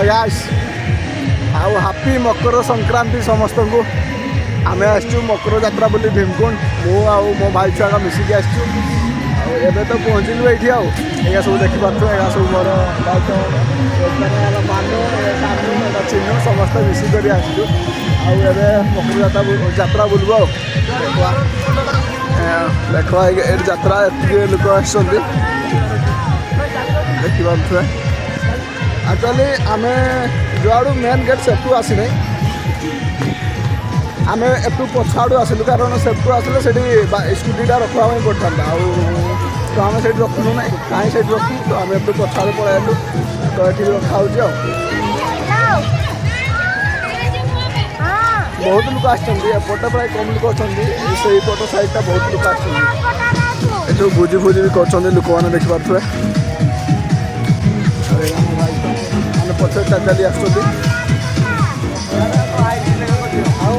Hi guys आउ happy Makar Sankranti समस्त को आमे आसचु मकर यात्रा बोली भीमकुंड मो आउ मो भाई छुआ मिसिकी आसचु एबे तो पहुँचलु ये सब देखिपार एगा सब मोर मान चिन्ह समस्त मिसिक आसचु आबे मकर यात्रा बुलबो देखा यात्रा एत लोक आस देखिपारे एक्चुअली आम जुआड़ू मेन गेट सेफ्टू आसी ना आम एटू पछाड़ू आसलु कारण सेफ्टू आसले से स्कूटीटा रखा पड़ता तो आम से रखुनु ना कहीं से रखू तो आम एटू पछाड़ू पलू तो ये रखा बहुत लोग आसपटे प्राय कम लोग अच्छा से पट साइडटा बहुत लोग आसो भोजी भोजी भी कर लोक मैंने देखिपे पचे चली आस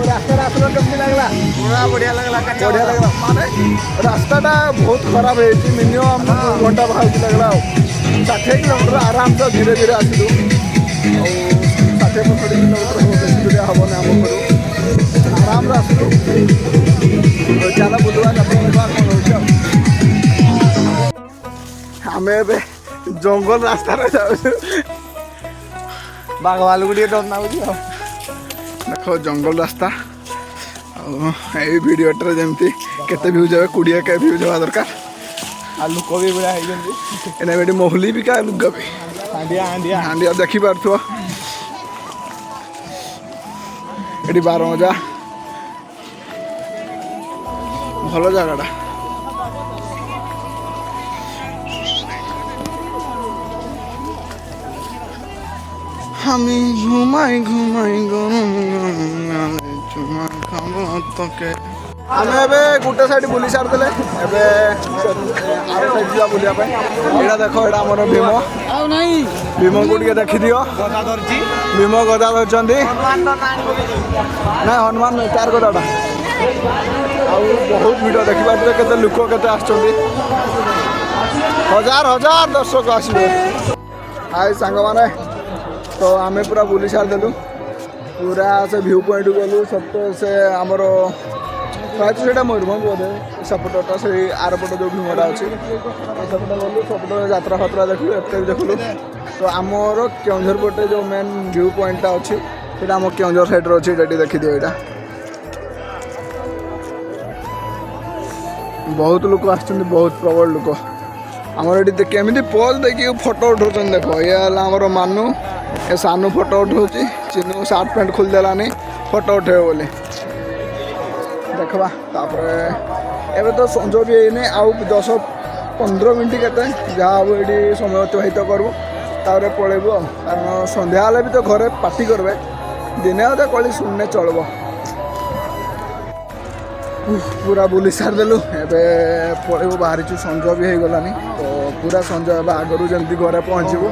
रास्ता कमी लगला बढ़िया लगला माने रास्ताटा बहुत खराब है मिनिमम घंटा बाहर लगला 60 किलोमीटर आराम से धीरे धीरे आसलु 60-65 किलोमीटर बेस दूरिया हम आम करूँ आराम से आसलु चल बुलवा आम जंगल रास्ता जाऊँ बाघ भालू को डर ना देख जंगल रास्ता ये भिडियोटे जमी केते भ्यूज हे 20 के भ्यूज हवा दरकार आ लोक भी बड़ा है मोहली भी क्या लुगा भी हांडिया देखी पार्थ ये 12 मजा भल जगटा हमी घुमाई घुमाई आम ए गोटे साइड बुली सारी बुलिया यहाँ देख यहाँ आम भीम भीम को देखी दियो भीम गदा धरती ना हनुमान तार गदाटा बहुत भिड़ देखिए केते लोक केते हजार हजार दर्शक आसबे हाय सांग माने तो आम पूरा बुली सारिदेलु पूरा से व्यू पॉइंट गलु सब से आमर प्रायत से मयूरभ बोधे सेपटा से आरपट जो भीमटा अच्छी सेपटे गलु सेपटे यात्रा फात्रा देखलु एत देखलु तो आमर केउझर पटे जो मेन व्यू पॉइंटा अच्छी से आम केउझर साइड अच्छी देखी दियो यहाँ बहुत लोग आसुच्च बहुत प्रबल लोक आमर ये केमी पोज देखिए फोटो उठाऊँ देख ये आमर मानू ए सानू फोटो उठाऊँ चिन्नू सार्ट पैंट खोलदेलानी फोटो उठे बोली देखा तापर एवं तो संज भी है आउ 10-15 मिनट के जहाँ हम ये समय अतिबाहित करूँ तापर पलैबू कारण सन्ध्या हेल्ले भी तो घरे पार्टी करेंगे दिने अधे कली सुनने चलब पूरा बुली सारिदेलु एवं पलैबू बाहरी संज भी हो गलानी तो पूरा संज आगरू जमी घरे पहुँचबू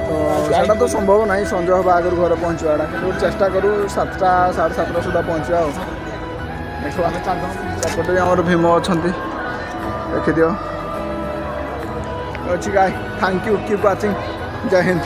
तो यहाँ तो संभव ना संज हम आगुरी घर पहुँचवाटा कि चेष्टा करूँ 7टा 7:30 सुधा पहुँचा देखा सेपटे आम भीम अच्छा देखी दियो अच्छी गाय थैंक यू कीप वाचिंग जय हिंद।